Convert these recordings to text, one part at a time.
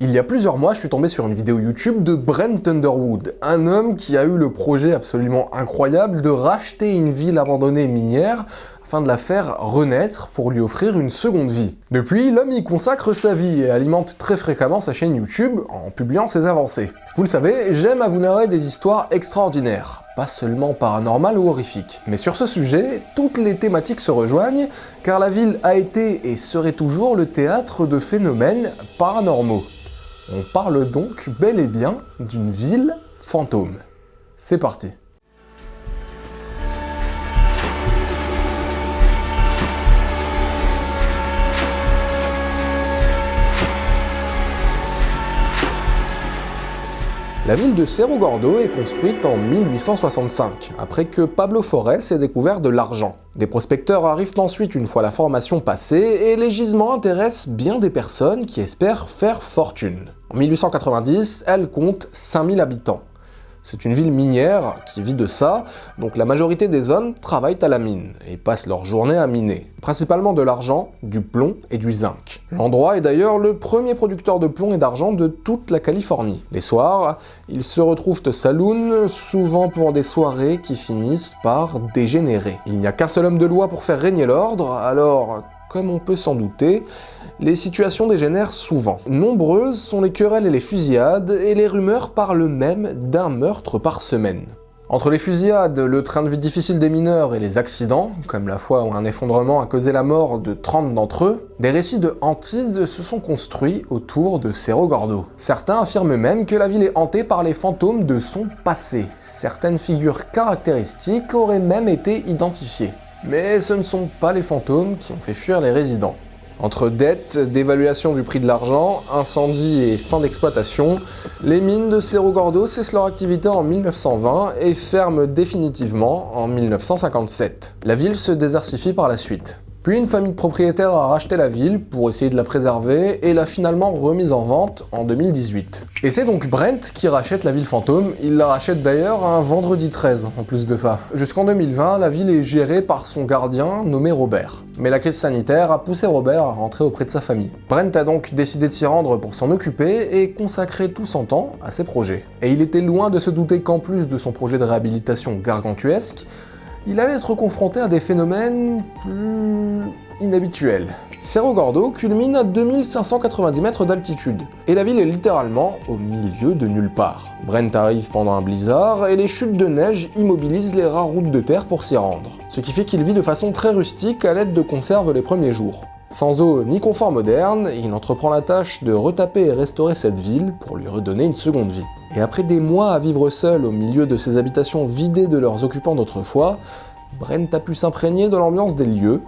Il y a plusieurs mois, je suis tombé sur une vidéo YouTube de Brent Underwood, un homme qui a eu le projet absolument incroyable de racheter une ville abandonnée minière afin de la faire renaître pour lui offrir une seconde vie. Depuis, l'homme y consacre sa vie et alimente très fréquemment sa chaîne YouTube en publiant ses avancées. Vous le savez, j'aime à vous narrer des histoires extraordinaires, pas seulement paranormales ou horrifiques. Mais sur ce sujet, toutes les thématiques se rejoignent, car la ville a été et serait toujours le théâtre de phénomènes paranormaux. On parle donc bel et bien d'une ville fantôme. C'est parti. La ville de Cerro Gordo est construite en 1865, après que Pablo Forés ait découvert de l'argent. Des prospecteurs arrivent ensuite une fois la formation passée, et les gisements intéressent bien des personnes qui espèrent faire fortune. En 1890, elle compte 5000 habitants. C'est une ville minière qui vit de ça, donc la majorité des hommes travaillent à la mine et passent leur journée à miner. Principalement de l'argent, du plomb et du zinc. L'endroit est d'ailleurs le premier producteur de plomb et d'argent de toute la Californie. Les soirs, ils se retrouvent au saloon, souvent pour des soirées qui finissent par dégénérer. Il n'y a qu'un seul homme de loi pour faire régner l'ordre, alors, comme on peut s'en douter, les situations dégénèrent souvent. Nombreuses sont les querelles et les fusillades, et les rumeurs parlent même d'un meurtre par semaine. Entre les fusillades, le train de vie difficile des mineurs et les accidents, comme la fois où un effondrement a causé la mort de 30 d'entre eux, des récits de hantises se sont construits autour de Cerro Gordo. Certains affirment même que la ville est hantée par les fantômes de son passé. Certaines figures caractéristiques auraient même été identifiées. Mais ce ne sont pas les fantômes qui ont fait fuir les résidents. Entre dettes, dévaluation du prix de l'argent, incendies et fin d'exploitation, les mines de Cerro Gordo cessent leur activité en 1920 et ferment définitivement en 1957. La ville se désertifie par la suite. Puis une famille de propriétaires a racheté la ville pour essayer de la préserver et l'a finalement remise en vente en 2018. Et c'est donc Brent qui rachète la ville fantôme, il la rachète d'ailleurs un vendredi 13 en plus de ça. Jusqu'en 2020, la ville est gérée par son gardien nommé Robert. Mais la crise sanitaire a poussé Robert à rentrer auprès de sa famille. Brent a donc décidé de s'y rendre pour s'en occuper et consacrer tout son temps à ses projets. Et il était loin de se douter qu'en plus de son projet de réhabilitation gargantuesque, il allait être confronté à des phénomènes plus inhabituels. Cerro Gordo culmine à 2590 mètres d'altitude, et la ville est littéralement au milieu de nulle part. Brent arrive pendant un blizzard, et les chutes de neige immobilisent les rares routes de terre pour s'y rendre, ce qui fait qu'il vit de façon très rustique à l'aide de conserves les premiers jours. Sans eau ni confort moderne, il entreprend la tâche de retaper et restaurer cette ville pour lui redonner une seconde vie. Et après des mois à vivre seul au milieu de ces habitations vidées de leurs occupants d'autrefois, Brent a pu s'imprégner de l'ambiance des lieux,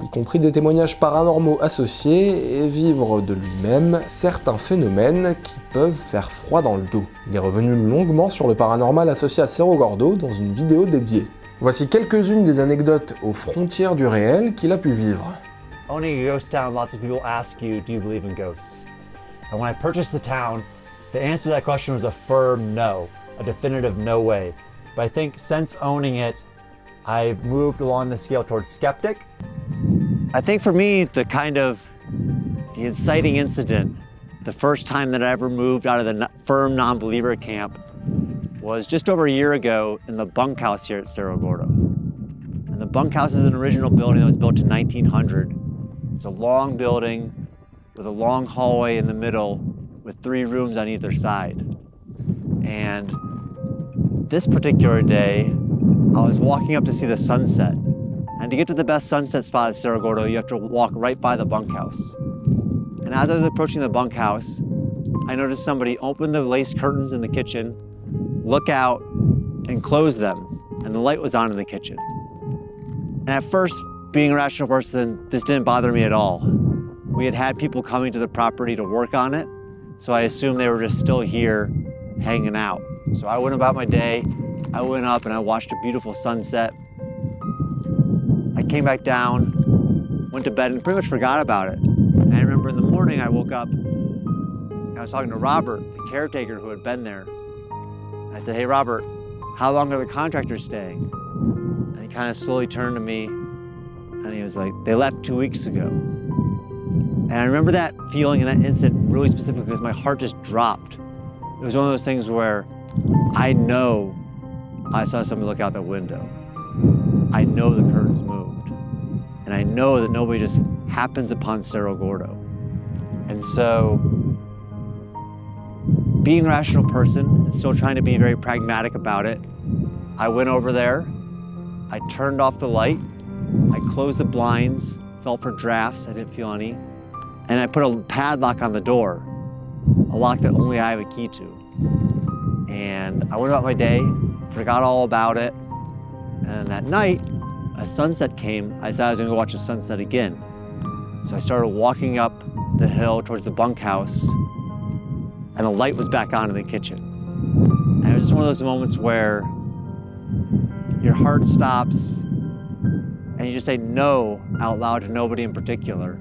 y compris des témoignages paranormaux associés, et vivre de lui-même certains phénomènes qui peuvent faire froid dans le dos. Il est revenu longuement sur le paranormal associé à Cerro Gordo dans une vidéo dédiée. Voici quelques-unes des anecdotes aux frontières du réel qu'il a pu vivre. Owning a ghost town, lots of people ask you, do you believe in ghosts? And when I purchased the town, the answer to that question was a firm no, a definitive no way. But I think since owning it, I've moved along the scale towards skeptic. I think for me, the inciting incident, the first time that I ever moved out of the firm non-believer camp was just over a year ago in the bunkhouse here at Cerro Gordo. And the bunkhouse is an original building that was built in 1900. It's a long building with a long hallway in the middle with 3 rooms on either side. And this particular day, I was walking up to see the sunset. And to get to the best sunset spot at Cerro Gordo, you have to walk right by the bunkhouse. And as I was approaching the bunkhouse, I noticed somebody open the lace curtains in the kitchen, look out, and close them. And the light was on in the kitchen. And at first, being a rational person, this didn't bother me at all. We had people coming to the property to work on it, so I assumed they were just still here hanging out. So I went about my day, I went up and I watched a beautiful sunset. I came back down, went to bed and pretty much forgot about it. And I remember in the morning I woke up and I was talking to Robert, the caretaker who had been there. I said, hey Robert, how long are the contractors staying? And he kind of slowly turned to me and he was like, they left 2 weeks ago. And I remember that feeling in that instant really specific because my heart just dropped. It was one of those things where I know I saw somebody look out the window. I know the curtains moved. And I know that nobody just happens upon Cerro Gordo. And so, being a rational person and still trying to be very pragmatic about it, I went over there, I turned off the light, I closed the blinds, felt for drafts, I didn't feel any, and I put a padlock on the door, a lock that only I have a key to. And I went about my day, forgot all about it, and that night, a sunset came. I decided I was gonna go watch the sunset again. So I started walking up the hill towards the bunkhouse, and the light was back on in the kitchen. And it was just one of those moments where your heart stops, and you just say no out loud to nobody in particular.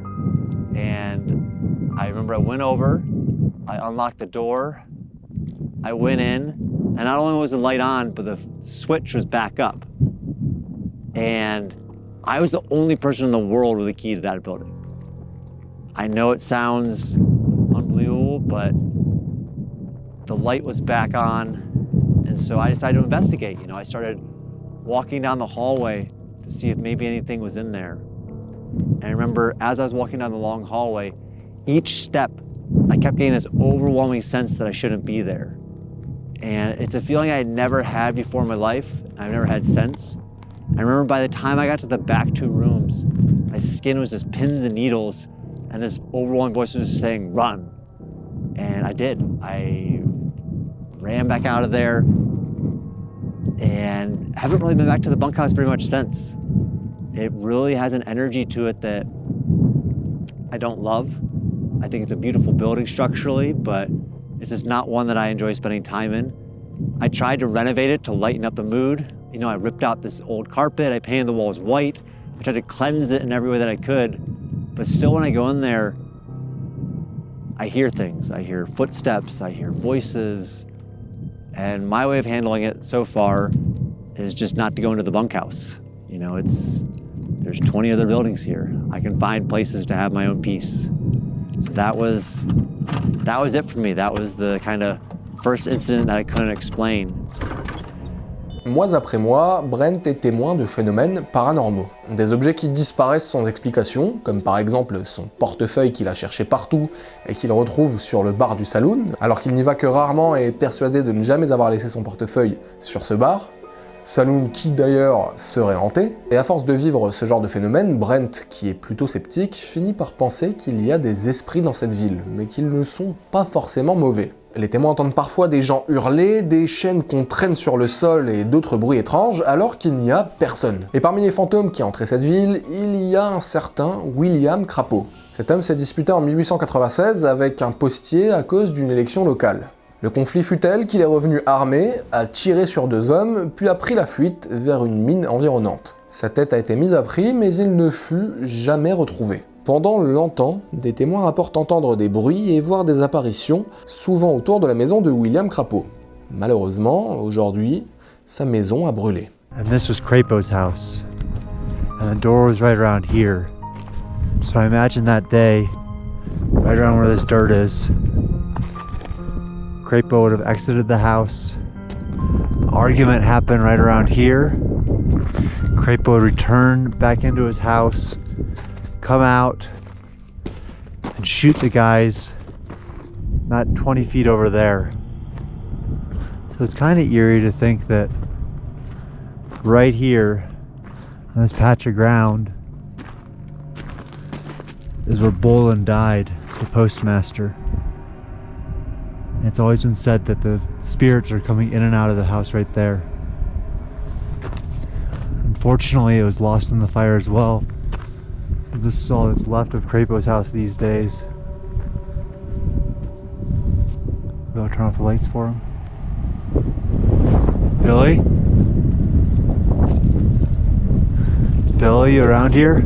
And I remember I went over, I unlocked the door, I went in, and not only was the light on, but the switch was back up. And I was the only person in the world with a key to that building. I know it sounds unbelievable, but the light was back on, and so I decided to investigate. You know, I started walking down the hallway to see if maybe anything was in there. And I remember as I was walking down the long hallway, each step, I kept getting this overwhelming sense that I shouldn't be there. And it's a feeling I had never had before in my life, and I've never had since. I remember by the time I got to the back two rooms, my skin was just pins and needles, and this overwhelming voice was just saying, run. And I did. I ran back out of there and haven't really been back to the bunkhouse very much since. It really has an energy to it that I don't love. I think it's a beautiful building structurally, but it's just not one that I enjoy spending time in. I tried to renovate it to lighten up the mood. You know, I ripped out this old carpet, I painted the walls white. I tried to cleanse it in every way that I could, but still when I go in there, I hear things. I hear footsteps, I hear voices, and my way of handling it so far is just not to go into the bunkhouse. You know, there's 20 other buildings here. I can find places to have my own peace. So that was it for me. That was the kind of first incident that I couldn't explain. Mois après mois, Brent est témoin de phénomènes paranormaux. Des objets qui disparaissent sans explication, comme par exemple son portefeuille qu'il a cherché partout et qu'il retrouve sur le bar du saloon, alors qu'il n'y va que rarement et est persuadé de ne jamais avoir laissé son portefeuille sur ce bar. Saloon qui d'ailleurs serait hanté. Et à force de vivre ce genre de phénomène, Brent, qui est plutôt sceptique, finit par penser qu'il y a des esprits dans cette ville, mais qu'ils ne sont pas forcément mauvais. Les témoins entendent parfois des gens hurler, des chaînes qu'on traîne sur le sol et d'autres bruits étranges, alors qu'il n'y a personne. Et parmi les fantômes qui entraient cette ville, il y a un certain William Crapo. Cet homme s'est disputé en 1896 avec un postier à cause d'une élection locale. Le conflit fut tel qu'il est revenu armé, a tiré sur deux hommes, puis a pris la fuite vers une mine environnante. Sa tête a été mise à prix, mais il ne fut jamais retrouvé. Pendant longtemps, des témoins rapportent entendre des bruits et voir des apparitions, souvent autour de la maison de William Crapo. Malheureusement, aujourd'hui, sa maison a brûlé. And this was Crapo's house, and the door was right around here. So I imagine that day, right around where this dirt is, Crapo would have exited the house. An argument happened right around here. Crapo would return back into his house, come out, and shoot the guys not 20 feet over there. So it's kind of eerie to think that right here on this patch of ground is where Bolin died, the postmaster. It's always been said that the spirits are coming in and out of the house right there. Unfortunately, it was lost in the fire as well. This is all that's left of Crapo's house these days. Go turn off the lights for him. Billy? Billy, you around here?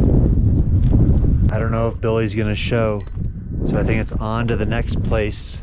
I don't know if Billy's gonna show, so I think it's on to the next place.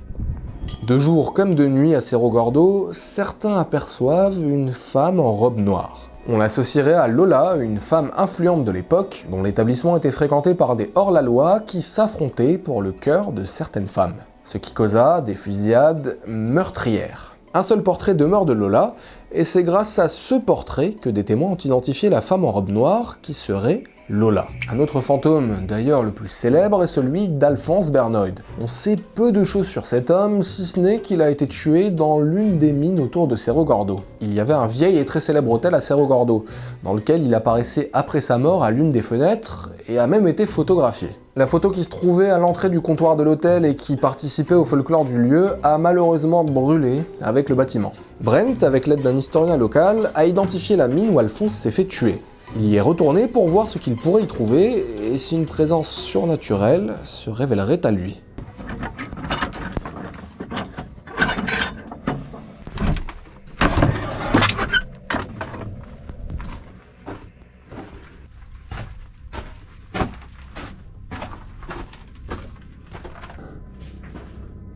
De jour comme de nuit à Cerro Gordo, certains aperçoivent une femme en robe noire. On l'associerait à Lola, une femme influente de l'époque, dont l'établissement était fréquenté par des hors-la-loi qui s'affrontaient pour le cœur de certaines femmes. ce qui causa des fusillades meurtrières. Un seul portrait demeure de Lola, et c'est grâce à ce portrait que des témoins ont identifié la femme en robe noire qui serait Lola. Un autre fantôme, d'ailleurs le plus célèbre, est celui d'Alphonse Bernold. On sait peu de choses sur cet homme, si ce n'est qu'il a été tué dans l'une des mines autour de Cerro Gordo. Il y avait un vieil et très célèbre hôtel à Cerro Gordo, dans lequel il apparaissait après sa mort à l'une des fenêtres, et a même été photographié. La photo qui se trouvait à l'entrée du comptoir de l'hôtel et qui participait au folklore du lieu a malheureusement brûlé avec le bâtiment. Brent, avec l'aide d'un historien local, a identifié la mine où Alphonse s'est fait tuer. Il y est retourné pour voir ce qu'il pourrait y trouver et si une présence surnaturelle se révélerait à lui.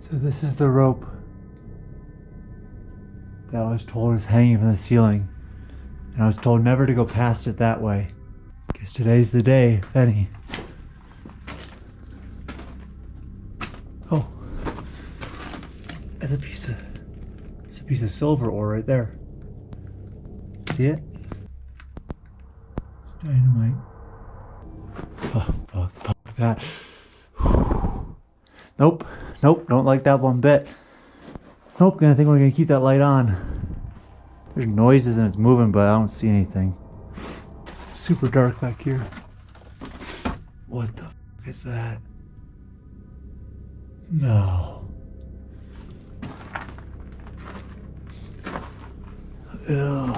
So this is the rope that I was told is hanging from the ceiling. And I was told never to go past it that way. Guess today's the day, if any. Oh, there's a piece of silver ore right there. See it? It's dynamite. Fuck that. Nope, don't like that one bit. Nope, I think we're gonna keep that light on. There's noises and it's moving, but I don't see anything. Super dark back here. What the fuck is that? No. Ew.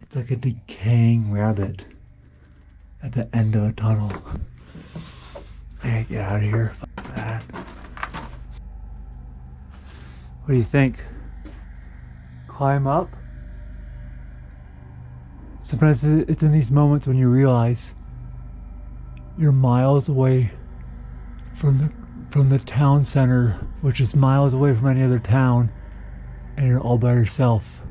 It's like a decaying rabbit at the end of a tunnel. I gotta get out of here. Fuck that. What do you think? Climb up? Sometimes it's in these moments when you realize you're miles away from the town center, which is miles away from any other town, and you're all by yourself.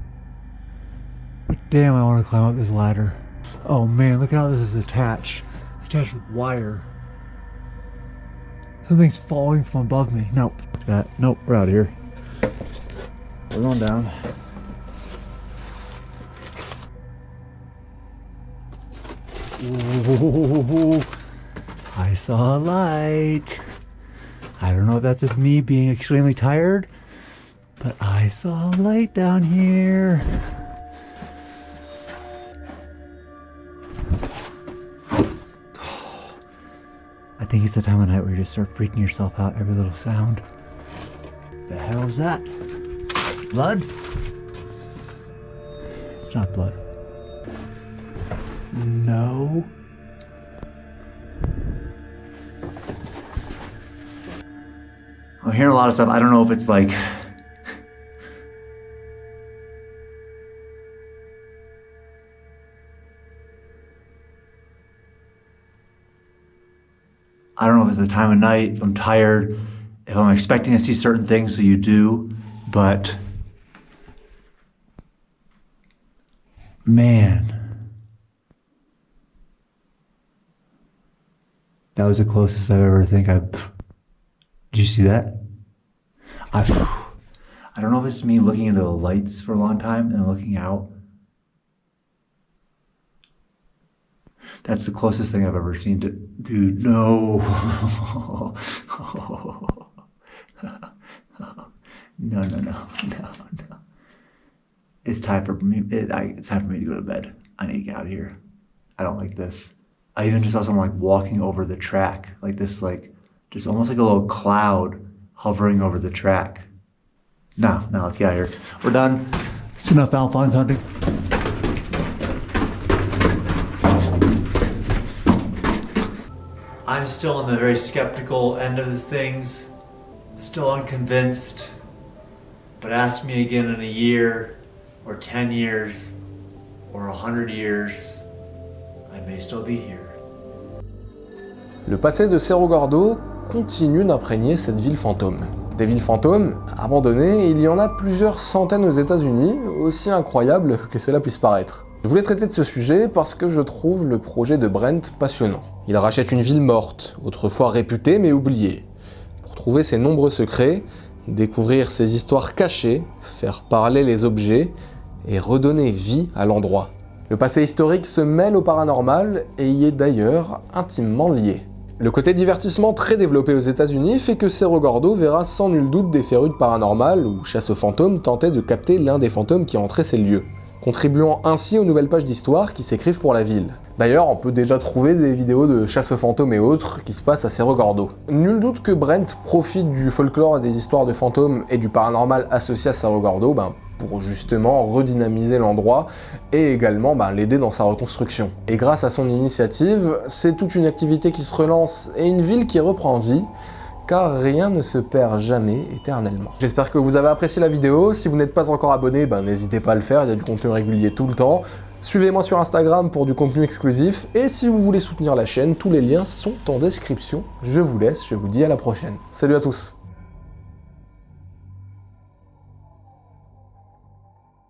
But damn, I want to climb up this ladder. Oh man, look how this is attached. It's attached with wire. Something's falling from above me. Nope. That. Nope, we're out of here. We're going down. Ooh, I saw a light. I don't know if that's just me being extremely tired, but I saw a light down here. I think it's the time of night where you just start freaking yourself out every little sound. The hell is that? Blood? It's not blood. No. I'm hearing a lot of stuff. I don't know if it's like I don't know if it's the time of night, if I'm tired, if I'm expecting to see certain things, so you do, but man, that was the closest I've ever think I've. Did you see that? I don't know if it's me looking into the lights for a long time and looking out. That's the closest thing I've ever seen to, dude, no. No. It's time for me, it's time for me to go to bed. I need to get out of here. I don't like this. I even just saw someone like walking over the track, like this, like, just almost like a little cloud hovering over the track. No, let's get out of here. We're done. It's enough Alphonse hunting. I'm still on the very skeptical end of these things, still unconvinced, but ask me again in a year, or 10 years, or 100 years, I may still be here. Le passé de Cerro Gordo continue d'imprégner cette ville fantôme. Des villes fantômes, abandonnées, il y en a plusieurs centaines aux États-Unis, aussi incroyable que cela puisse paraître. Je voulais traiter de ce sujet parce que je trouve le projet de Brent passionnant. Il rachète une ville morte, autrefois réputée mais oubliée. Pour trouver ses nombreux secrets, découvrir ses histoires cachées, faire parler les objets et redonner vie à l'endroit. Le passé historique se mêle au paranormal et y est d'ailleurs intimement lié. Le côté divertissement très développé aux États-Unis fait que Cerro Gordo verra sans nul doute des férus de paranormal ou chasse aux fantômes tenter de capter l'un des fantômes qui entrait ces lieux, contribuant ainsi aux nouvelles pages d'histoire qui s'écrivent pour la ville. D'ailleurs, on peut déjà trouver des vidéos de chasse aux fantômes et autres qui se passent à Cerro Gordo. Nul doute que Brent profite du folklore et des histoires de fantômes et du paranormal associés à Cerro Gordo pour justement redynamiser l'endroit et également l'aider dans sa reconstruction. Et grâce à son initiative, c'est toute une activité qui se relance et une ville qui reprend vie, car rien ne se perd jamais éternellement. J'espère que vous avez apprécié la vidéo. Si vous n'êtes pas encore abonné, n'hésitez pas à le faire, il y a du contenu régulier tout le temps. Suivez-moi sur Instagram pour du contenu exclusif, et si vous voulez soutenir la chaîne, tous les liens sont en description. Je vous laisse, je vous dis à la prochaine. Salut à tous.